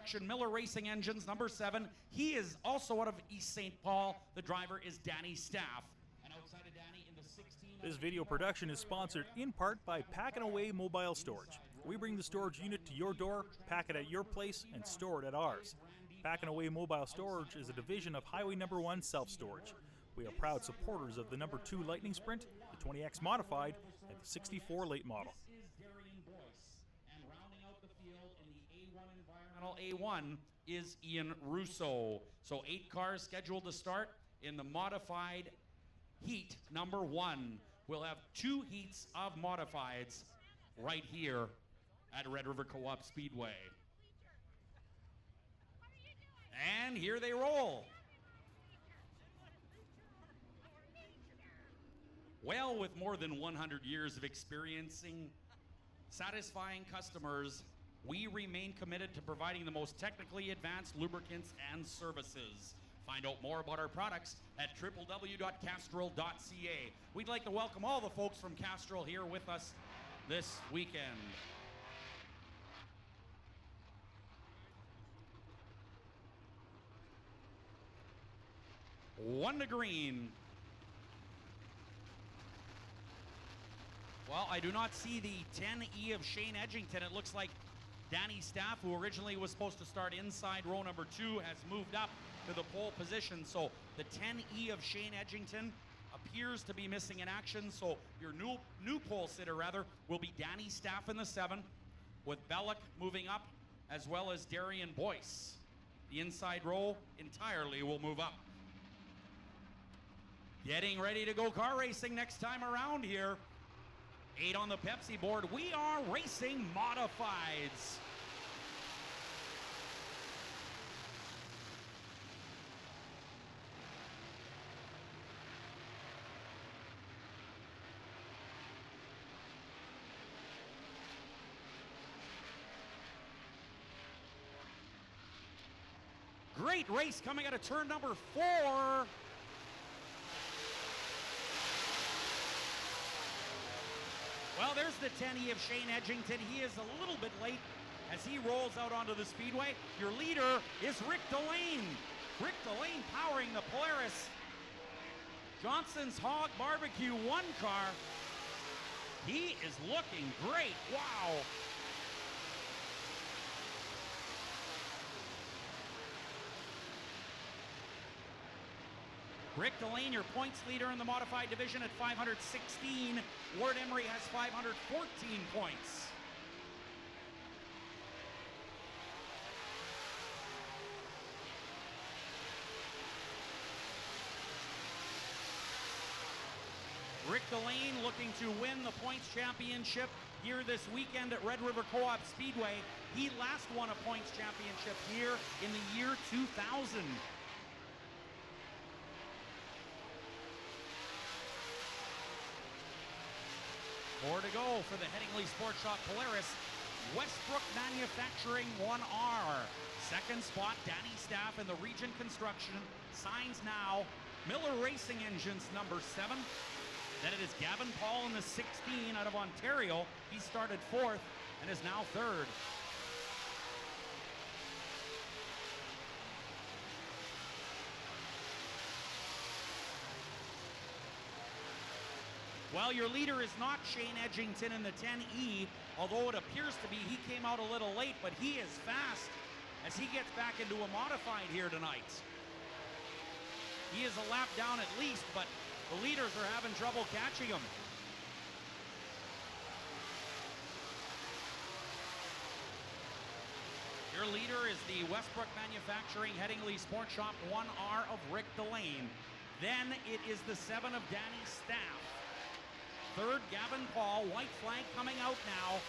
Construction, Miller Racing Engines, number 7. He is also out of East St. Paul. The driver is Danny Staff. And outside of Danny in the 16. This video production is sponsored in part by Pack & Away Mobile Storage. We bring the storage unit to your door, pack it at your place, and store it at ours. Pack & Away Mobile Storage is a division of Highway Number 1 Self-Storage. We are proud supporters of the number 2 Lightning Sprint, the 20X Modified, and the 64 Late Model. This is Darian Boyce. And rounding out the field in the A1 Environmental A1 is Ian Russo. So 8 cars scheduled to start in the modified heat number 1. We'll have 2 heats of modifieds right here at Red River Co-op Speedway. And here they roll. Well, with more than 100 years of experiencing satisfying customers, we remain committed to providing the most technically advanced lubricants and services. Find out more about our products at www.castrol.ca. We'd like to welcome all the folks from Castrol here with us this weekend. One to green. Well, I do not see the 10E of Shane Edgington. It looks like Danny Staff, who originally was supposed to start inside row number 2, has moved up to the pole position. So the 10E of Shane Edgington appears to be missing in action. So your new pole sitter, rather, will be Danny Staff in the 7, with Bellick moving up, as well as Darian Boyce. The inside row entirely will move up. Getting ready to go car racing next time around here. 8 on the Pepsi board. We are racing modifieds. Great race coming out of turn number 4. Well, there's the 10E of Shane Edgington. He is a little bit late as he rolls out onto the speedway. Your leader is Rick Delane. Rick Delane powering the Polaris Johnson's Hog Barbecue 1 car. He is looking great. Wow. Rick Delane, your points leader in the modified division at 516. Ward Emery has 514 points. Rick Delane looking to win the points championship here this weekend at Red River Co-op Speedway. He last won a points championship here in the year 2000. More to go for the Headingley Sport Shop Polaris. Westbrook Manufacturing 1R. Second spot, Danny Staff in the Region Construction. Signs now. Miller Racing Engines, number 7. Then it is Gavin Paul in the 16 out of Ontario. He started 4th and is now 3rd. Well, your leader is not Shane Edgington in the 10E, although it appears to be he came out a little late, but he is fast as he gets back into a modified here tonight. He is a lap down at least, but the leaders are having trouble catching him. Your leader is the Westbrook Manufacturing Headingley Sport Shop 1R of Rick Delane. Then it is the 7 of Danny Staff. 3rd, Gavin Paul. White flag coming out now.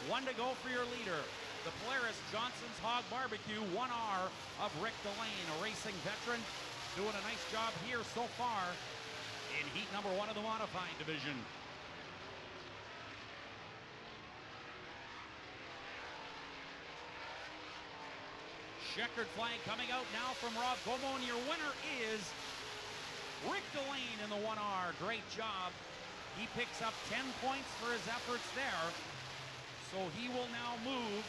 1 to go for your leader. The Polaris Johnson's Hog Barbecue 1R of Rick Delane, a racing veteran, doing a nice job here so far in heat number 1 of the modified division. Checkered flag coming out now from Rob Como, and your winner is Rick Delane in the 1R. Great job. He picks up 10 points for his efforts there. So he will now move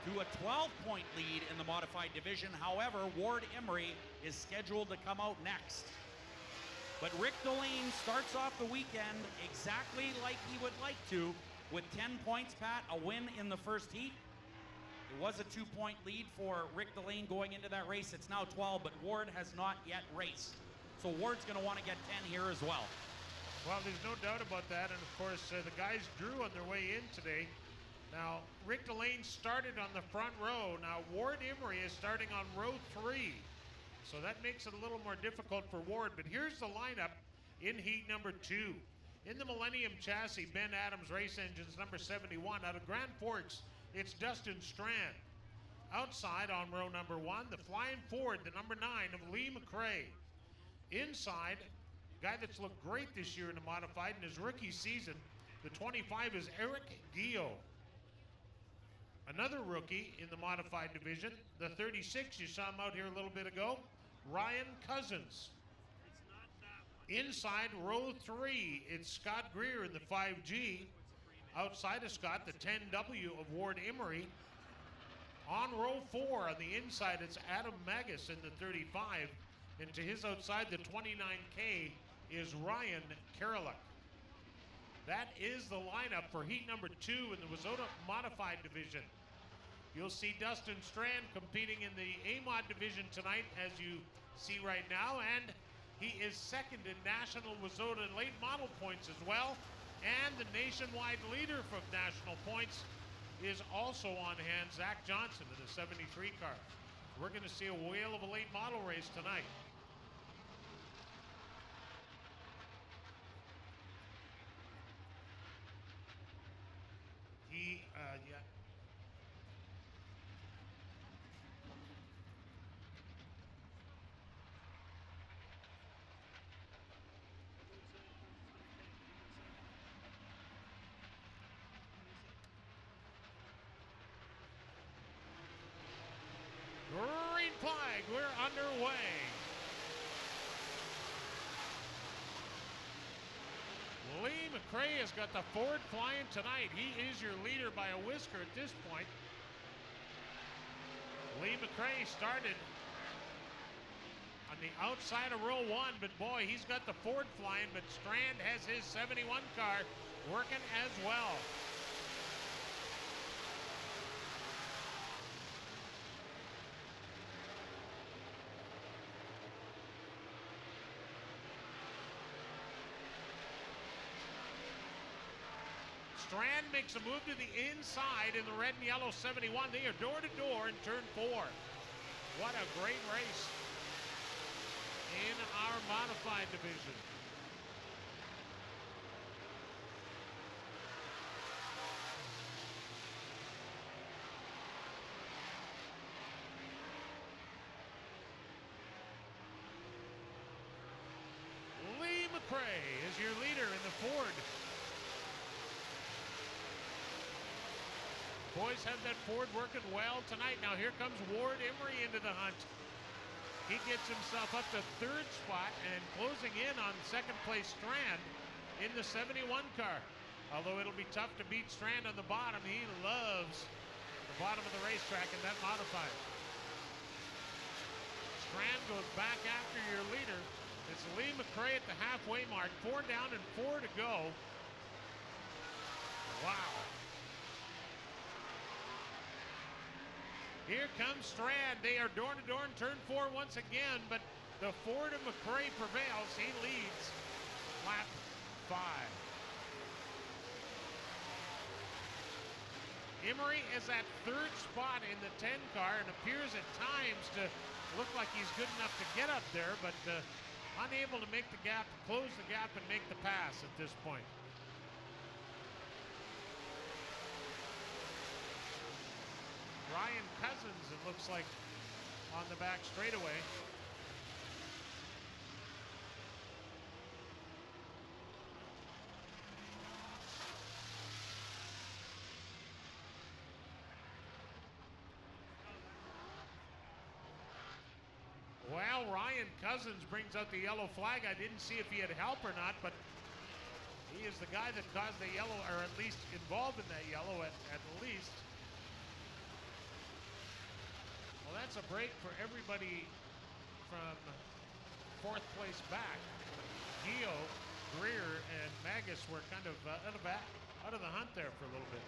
to a 12-point lead in the modified division. However, Ward Emery is scheduled to come out next. But Rick Delane starts off the weekend exactly like he would like to, with 10 points, Pat, a win in the first heat. It was a 2-point lead for Rick Delane going into that race. It's now 12, but Ward has not yet raced. So Ward's going to want to get 10 here as well. Well, there's no doubt about that. And, of course, the guys drew on their way in today. Now, Rick Delane started on the front row. Now, Ward Emery is starting on row 3. So that makes it a little more difficult for Ward. But here's the lineup in heat number 2. In the Millennium Chassis, Ben Adams Race Engines, number 71. Out of Grand Forks, it's Dustin Strand. Outside on row number 1, the Flying Ford, the number 9 of Lee McRae. Inside, guy that's looked great this year in the modified in his rookie season, the 25 is Eric Guillot. Another rookie in the modified division, the 36, you saw him out here a little bit ago, Ryan Cousins. Inside row 3, it's Scott Greer in the 5G. Outside of Scott, the 10W of Ward Emery. On row 4, on the inside, it's Adam Magus in the 35. And to his outside, the 29K is Ryan Karalik. That is the lineup for heat number 2 in the Wazota Modified Division. You'll see Dustin Strand competing in the AMOD division tonight, as you see right now, and he is second in National Wazota late model points as well. And the nationwide leader from national points is also on hand, Zach Johnson in the 73 car. We're going to see a whale of a late model race tonight. Yeah. Green flag, we're underway. Lee McRae has got the Ford flying tonight. He is your leader by a whisker at this point. Lee McRae started on the outside of row 1, but boy, he's got the Ford flying, but Strand has his 71 car working as well. Strand makes a move to the inside in the red and yellow 71. They are door to door in turn 4. What a great race in our modified division. Lee McRae is your leader in the Ford. Boys have that Ford working well tonight. Now here comes Ward Emery into the hunt. He gets himself up to 3rd spot and closing in on 2nd place Strand in the 71 car. Although it'll be tough to beat Strand on the bottom. He loves the bottom of the racetrack in that modified. Strand goes back after your leader. It's Lee McRae at the halfway mark. 4 down and 4 to go. Wow. Here comes Strand. They are door to door in turn 4 once again, but the Ford of McRae prevails. He leads lap 5. Emery is at 3rd spot in the 10 car and appears at times to look like he's good enough to get up there, but unable to make the gap, close the gap and make the pass at this point. Ryan Cousins, it looks like, on the back straightaway. Well, Ryan Cousins brings out the yellow flag. I didn't see if he had help or not, but he is the guy that caused the yellow, or at least involved in that yellow at least. that's a break for everybody from fourth place back. Gio, Greer, and Magus were kind of out of the hunt there for a little bit.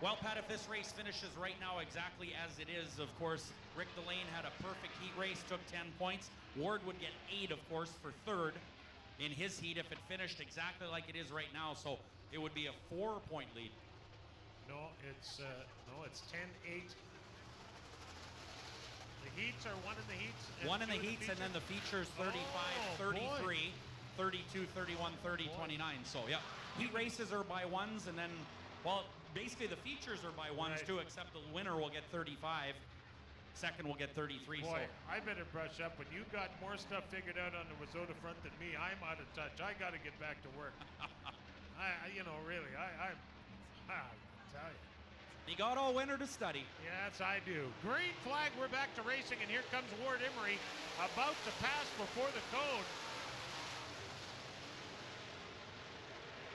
Well, Pat, if this race finishes right now exactly as it is, of course, Rick Delane had a perfect heat race, took 10 points. Ward would get 8, of course, for third in his heat if it finished exactly like it is right now. So it would be a 4-point lead. No, it's 10-8. The heats are one in the heats. One in the heats, and then the features 35, 33, 32, 31, 30, 29. So, yeah, heat races are by ones, and then, well, basically the features are by ones too, except the winner will get 35. Second will get 33. Boy, so I better brush up. When you got more stuff figured out on the Wazota front than me, I'm out of touch. I got to get back to work. I tell you. You got all winter to study. Yes, I do. Green flag, we're back to racing, and here comes Ward Emery about to pass before the cone.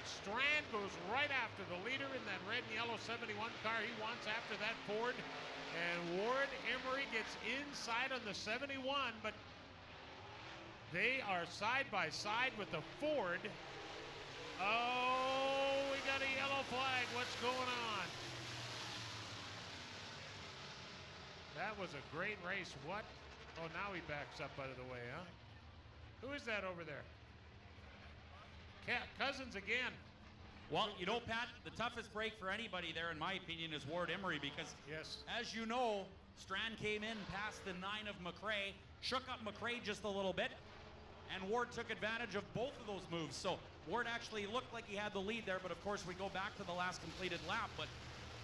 Strand goes right after the leader in that red and yellow 71 car. He wants after that Ford. And Ward Emery gets inside on the 71, but they are side by side with the Ford. Oh, we got a yellow flag. What's going on? That was a great race. What? Oh, now he backs up out of the way, huh? Who is that over there? Cousins again. Well, you know, Pat, the toughest break for anybody there, in my opinion, is Ward Emery because, yes, as you know, Strand came in past the 9 of McRae, shook up McRae just a little bit, and Ward took advantage of both of those moves. So Ward actually looked like he had the lead there, but of course we go back to the last completed lap, but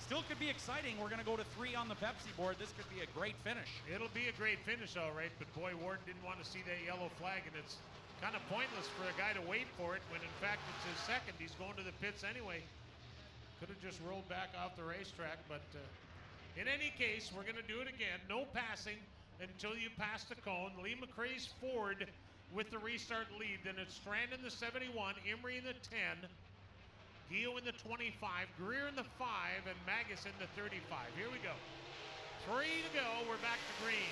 still could be exciting. We're going to go to 3 on the Pepsi board. This could be a great finish. It'll be a great finish, all right, but boy, Ward didn't want to see that yellow flag, and it's kind of pointless for a guy to wait for it when in fact it's his second. He's going to the pits anyway. Could have just rolled back off the racetrack, but in any case, we're going to do it again. No passing until you pass the cone. Lee McRae's Ford with the restart lead. Then it's Strand in the 71, Emery in the 10, Gio in the 25, Greer in the 5, and Magus in the 35. Here we go. 3 to go. We're back to green.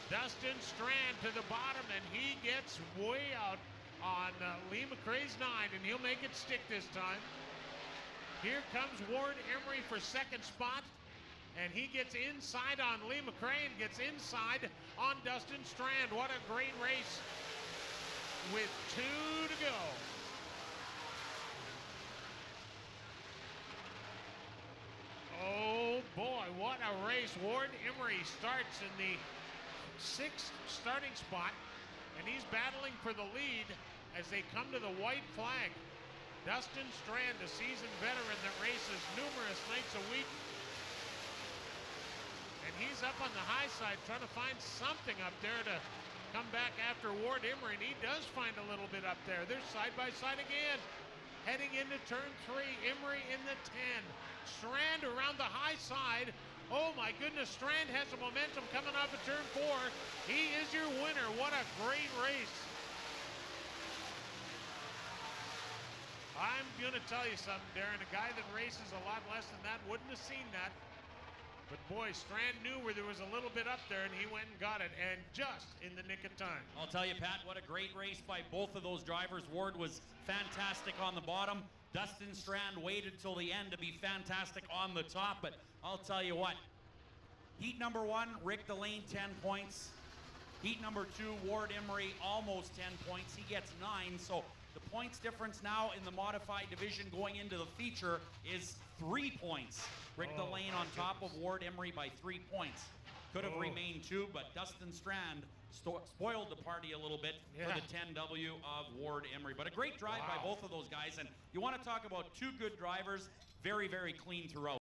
Dustin Strand to the bottom, and he gets way out on Lee McRae's 9, and he'll make it stick this time. Here comes Ward Emery for second spot, and he gets inside on Lee McRae and gets inside on Dustin Strand. What a great race with 2 to go. Oh boy, what a race. Ward Emery starts in the 6th starting spot, and he's battling for the lead as they come to the white flag. Dustin Strand, a seasoned veteran that races numerous nights a week, and he's up on the high side trying to find something up there to come back after Ward Emery, and he does find a little bit up there. They're side by side again. Heading into turn 3, Emery in the 10. Strand around the high side. Oh my goodness, Strand has the momentum coming off of turn 4. He is your winner. What a great race. I'm going to tell you something, Darren. A guy that races a lot less than that wouldn't have seen that. But boy, Strand knew where there was a little bit up there, and he went and got it, and just in the nick of time. I'll tell you, Pat, what a great race by both of those drivers. Ward was fantastic on the bottom. Dustin Strand waited till the end to be fantastic on the top, but I'll tell you what. Heat number 1, Rick Delane, 10 points. Heat number 2, Ward Emery, almost 10 points. He gets 9, so the points difference now in the modified division going into the feature is 3 points. Rick Delane on top of Ward Emery by 3 points. Could have remained 2, but Dustin Strand spoiled the party a little bit for the 10W of Ward Emery. But a great drive by both of those guys. And you want to talk about 2 good drivers, very, very clean throughout.